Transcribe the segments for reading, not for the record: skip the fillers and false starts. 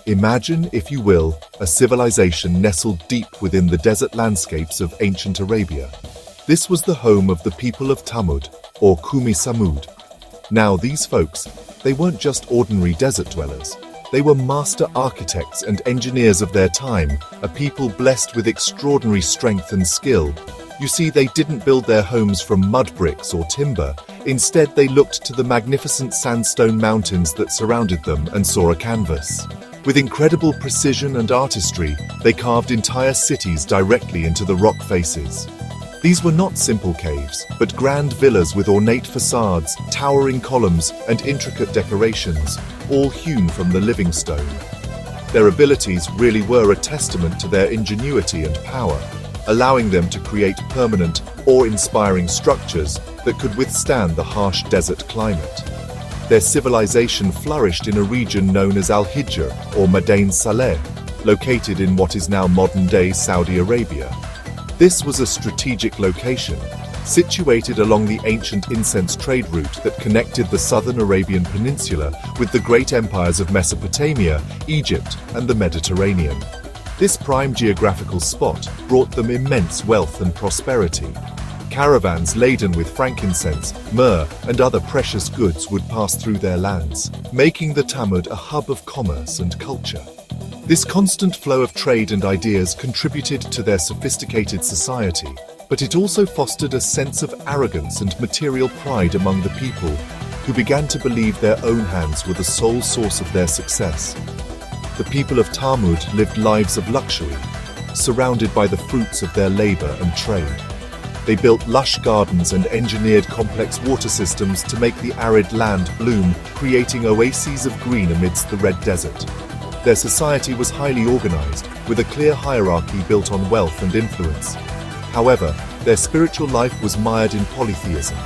Imagine, if you will, a civilization nestled deep within the desert landscapes of ancient Arabia. This was the home of the people of SAMOOD, or SAMOOD. Now these folks, they weren't just ordinary desert dwellers. They were master architects and engineers of their time, a people blessed with extraordinary strength and skill. You see, they didn't build their homes from mud bricks or timber. Instead, they looked to the magnificent sandstone mountains that surrounded them and saw a canvas. With incredible precision and artistry, they carved entire cities directly into the rock faces. These were not simple caves, but grand villas with ornate facades, towering columns, and intricate decorations, all hewn from the living stone. Their abilities really were a testament to their ingenuity and power, allowing them to create permanent, awe-inspiring structures that could withstand the harsh desert climate. Their civilization flourished in a region known as Al-Hijr, or Madain Saleh, located in what is now modern-day Saudi Arabia. This was a strategic location, situated along the ancient incense trade route that connected the southern Arabian Peninsula with the great empires of Mesopotamia, Egypt, and the Mediterranean. This prime geographical spot brought them immense wealth and prosperity. Caravans laden with frankincense, myrrh, and other precious goods would pass through their lands, making the SAMOOD a hub of commerce and culture. This constant flow of trade and ideas contributed to their sophisticated society, but it also fostered a sense of arrogance and material pride among the people, who began to believe their own hands were the sole source of their success. The people of SAMOOD lived lives of luxury, surrounded by the fruits of their labor and trade. They built lush gardens and engineered complex water systems to make the arid land bloom, creating oases of green amidst the red desert. Their society was highly organized, with a clear hierarchy built on wealth and influence. However, their spiritual life was mired in polytheism.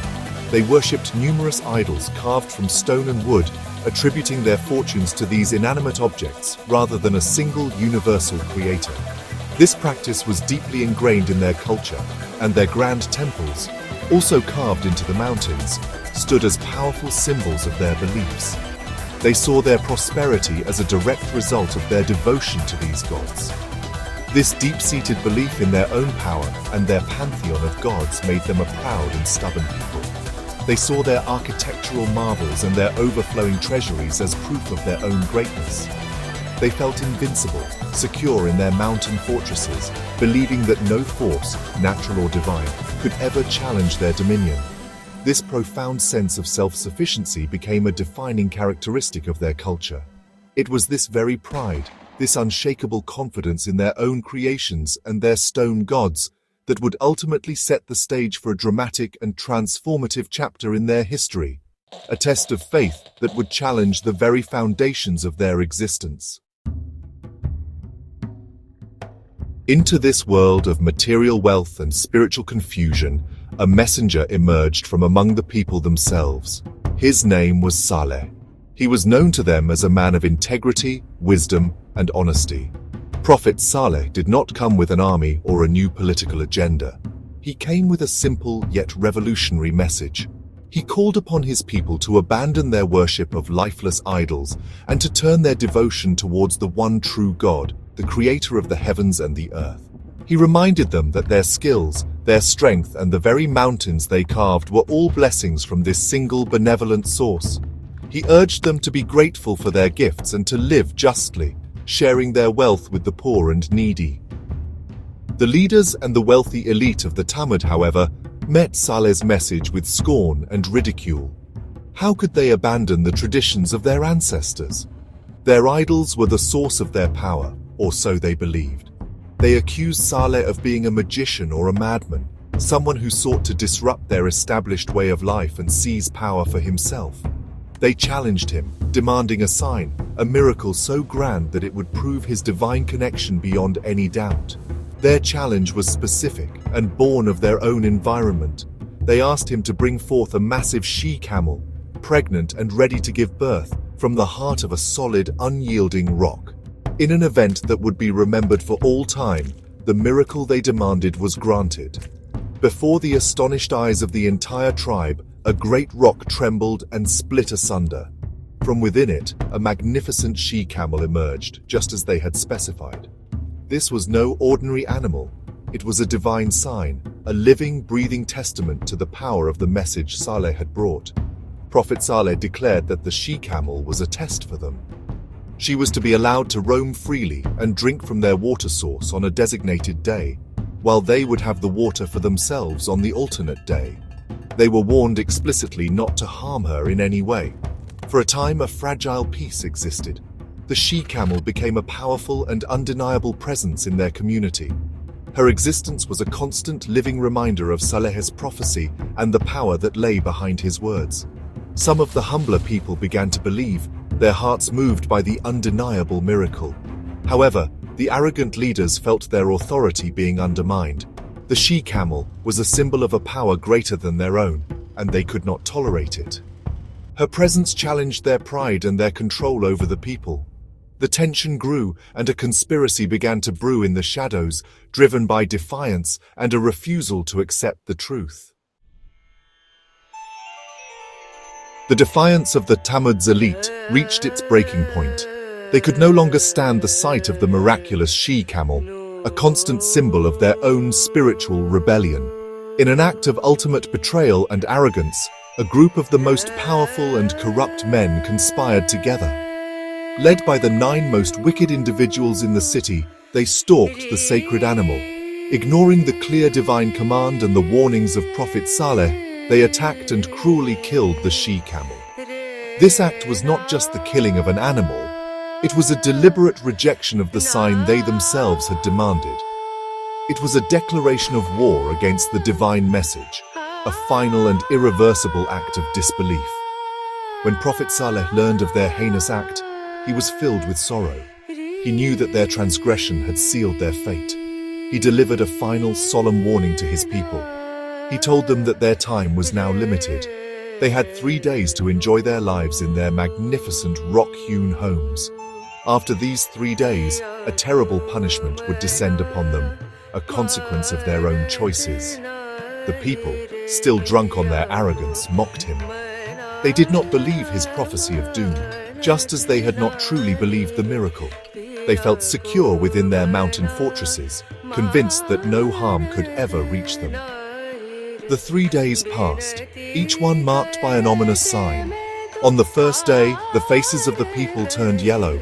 They worshipped numerous idols carved from stone and wood, attributing their fortunes to these inanimate objects rather than a single universal creator. This practice was deeply ingrained in their culture, and their grand temples, also carved into the mountains, stood as powerful symbols of their beliefs. They saw their prosperity as a direct result of their devotion to these gods. This deep-seated belief in their own power and their pantheon of gods made them a proud and stubborn people. They saw their architectural marvels and their overflowing treasuries as proof of their own greatness. They felt invincible, secure in their mountain fortresses, believing that no force, natural or divine, could ever challenge their dominion. This profound sense of self-sufficiency became a defining characteristic of their culture. It was this very pride, this unshakable confidence in their own creations and their stone gods, that would ultimately set the stage for a dramatic and transformative chapter in their history, a test of faith that would challenge the very foundations of their existence. Into this world of material wealth and spiritual confusion, a messenger emerged from among the people themselves. His name was Saleh. He was known to them as a man of integrity, wisdom, and honesty. Prophet Saleh did not come with an army or a new political agenda. He came with a simple yet revolutionary message. He called upon his people to abandon their worship of lifeless idols and to turn their devotion towards the one true God, the creator of the heavens and the earth. He reminded them that their skills, their strength, and the very mountains they carved were all blessings from this single benevolent source. He urged them to be grateful for their gifts and to live justly, sharing their wealth with the poor and needy. The leaders and the wealthy elite of the SAMOOD, however, met Saleh's message with scorn and ridicule. How could they abandon the traditions of their ancestors? Their idols were the source of their power, or so they believed. They accused Saleh of being a magician or a madman, someone who sought to disrupt their established way of life and seize power for himself. They challenged him, demanding a sign, a miracle so grand that it would prove his divine connection beyond any doubt. Their challenge was specific and born of their own environment. They asked him to bring forth a massive she-camel, pregnant and ready to give birth, from the heart of a solid, unyielding rock. In an event that would be remembered for all time, the miracle they demanded was granted. Before the astonished eyes of the entire tribe, a great rock trembled and split asunder. From within it, a magnificent she-camel emerged, just as they had specified. This was no ordinary animal. It was a divine sign, a living, breathing testament to the power of the message Saleh had brought. Prophet Saleh declared that the she-camel was a test for them. She was to be allowed to roam freely and drink from their water source on a designated day, while they would have the water for themselves on the alternate day. They were warned explicitly not to harm her in any way. For a time, a fragile peace existed. The she-camel became a powerful and undeniable presence in their community. Her existence was a constant living reminder of Saleh's prophecy and the power that lay behind his words. Some of the humbler people began to believe, their hearts moved by the undeniable miracle. However, the arrogant leaders felt their authority being undermined. The she-camel was a symbol of a power greater than their own, and they could not tolerate it. Her presence challenged their pride and their control over the people. The tension grew, and a conspiracy began to brew in the shadows, driven by defiance and a refusal to accept the truth. The defiance of the Tammud's elite reached its breaking point. They could no longer stand the sight of the miraculous she-camel, a constant symbol of their own spiritual rebellion. In an act of ultimate betrayal and arrogance, a group of the most powerful and corrupt men conspired together. Led by the 9 most wicked individuals in the city, they stalked the sacred animal. Ignoring the clear divine command and the warnings of Prophet Saleh, they attacked and cruelly killed the she-camel. This act was not just the killing of an animal, it was a deliberate rejection of the sign they themselves had demanded. It was a declaration of war against the divine message, a final and irreversible act of disbelief. When Prophet Saleh learned of their heinous act, he was filled with sorrow. He knew that their transgression had sealed their fate. He delivered a final solemn warning to his people. He told them that their time was now limited. They had 3 days to enjoy their lives in their magnificent rock-hewn homes. After these 3 days, a terrible punishment would descend upon them, a consequence of their own choices. The people, still drunk on their arrogance, mocked him. They did not believe his prophecy of doom, just as they had not truly believed the miracle. They felt secure within their mountain fortresses, convinced that no harm could ever reach them. The 3 days passed, each one marked by an ominous sign. On the first day, the faces of the people turned yellow.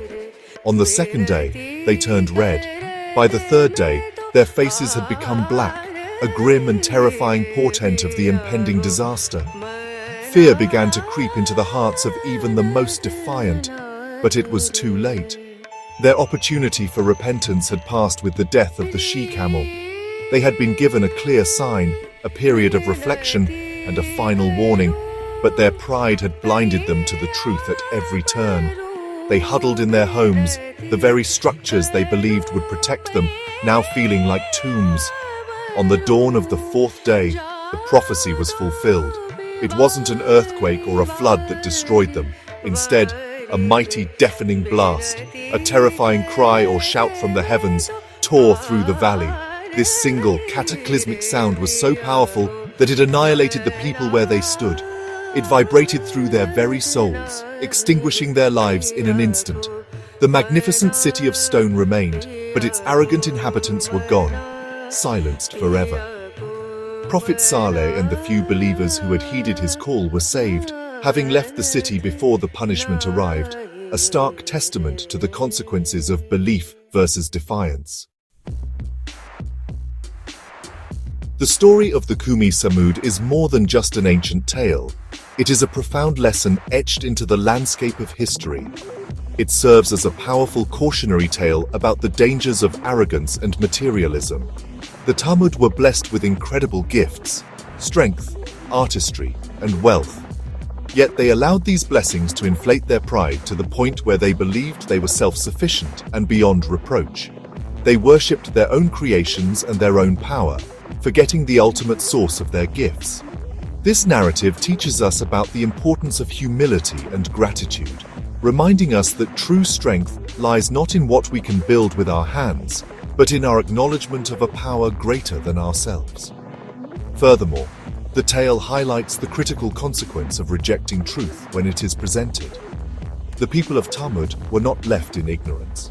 On the second day, they turned red. By the third day, their faces had become black, a grim and terrifying portent of the impending disaster. Fear began to creep into the hearts of even the most defiant, but it was too late. Their opportunity for repentance had passed with the death of the she-camel. They had been given a clear sign, a period of reflection, and a final warning, but their pride had blinded them to the truth at every turn. They huddled in their homes, the very structures they believed would protect them, now feeling like tombs. On the dawn of the 4th day, the prophecy was fulfilled. It wasn't an earthquake or a flood that destroyed them. Instead, a mighty, deafening blast, a terrifying cry or shout from the heavens, tore through the valley. This single, cataclysmic sound was so powerful that it annihilated the people where they stood. It vibrated through their very souls, extinguishing their lives in an instant. The magnificent city of stone remained, but its arrogant inhabitants were gone, silenced forever. Prophet Saleh and the few believers who had heeded his call were saved, having left the city before the punishment arrived, a stark testament to the consequences of belief versus defiance. The story of the QOOM is more than just an ancient tale. It is a profound lesson etched into the landscape of history. It serves as a powerful cautionary tale about the dangers of arrogance and materialism. The Tammud were blessed with incredible gifts, strength, artistry, and wealth. Yet they allowed these blessings to inflate their pride to the point where they believed they were self-sufficient and beyond reproach. They worshipped their own creations and their own power, forgetting the ultimate source of their gifts. This narrative teaches us about the importance of humility and gratitude, reminding us that true strength lies not in what we can build with our hands, but in our acknowledgement of a power greater than ourselves. Furthermore, the tale highlights the critical consequence of rejecting truth when it is presented. The people of Talmud were not left in ignorance.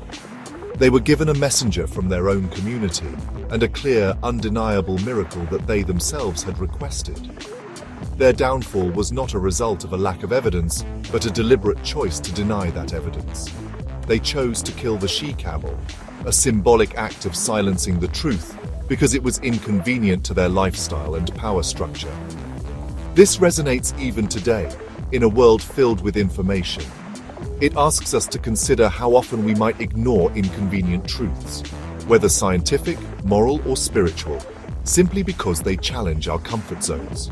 They were given a messenger from their own community and a clear, undeniable miracle that they themselves had requested. Their downfall was not a result of a lack of evidence, but a deliberate choice to deny that evidence. They chose to kill the she-camel, a symbolic act of silencing the truth because it was inconvenient to their lifestyle and power structure. This resonates even today, in a world filled with information. It asks us to consider how often we might ignore inconvenient truths, whether scientific, moral, or spiritual, simply because they challenge our comfort zones.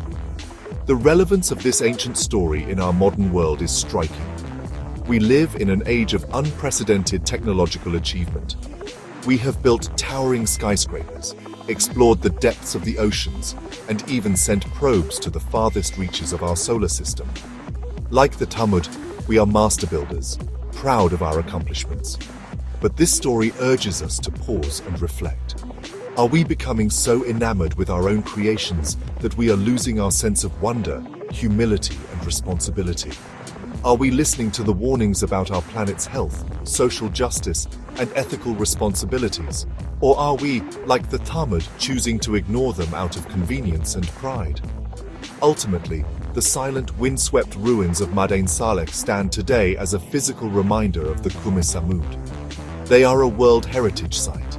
The relevance of this ancient story in our modern world is striking. We live in an age of unprecedented technological achievement. We have built towering skyscrapers, explored the depths of the oceans, and even sent probes to the farthest reaches of our solar system. Like the Talmud, we are master builders, proud of our accomplishments. But this story urges us to pause and reflect. Are we becoming so enamored with our own creations that we are losing our sense of wonder, humility, and responsibility? Are we listening to the warnings about our planet's health, social justice, and ethical responsibilities? Or are we, like the Talmud, choosing to ignore them out of convenience and pride? Ultimately, the silent, windswept ruins of Madain Saleh stand today as a physical reminder of the QOOM SAMOOD. They are a World Heritage Site,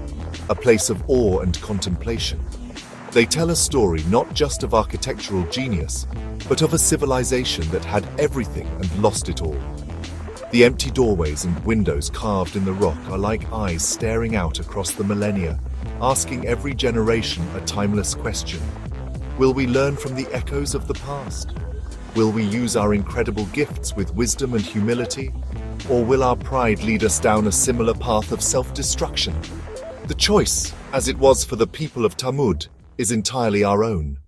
a place of awe and contemplation. They tell a story not just of architectural genius, but of a civilization that had everything and lost it all. The empty doorways and windows carved in the rock are like eyes staring out across the millennia, asking every generation a timeless question. Will we learn from the echoes of the past? Will we use our incredible gifts with wisdom and humility? Or will our pride lead us down a similar path of self-destruction? The choice, as it was for the people of Talmud, is entirely our own.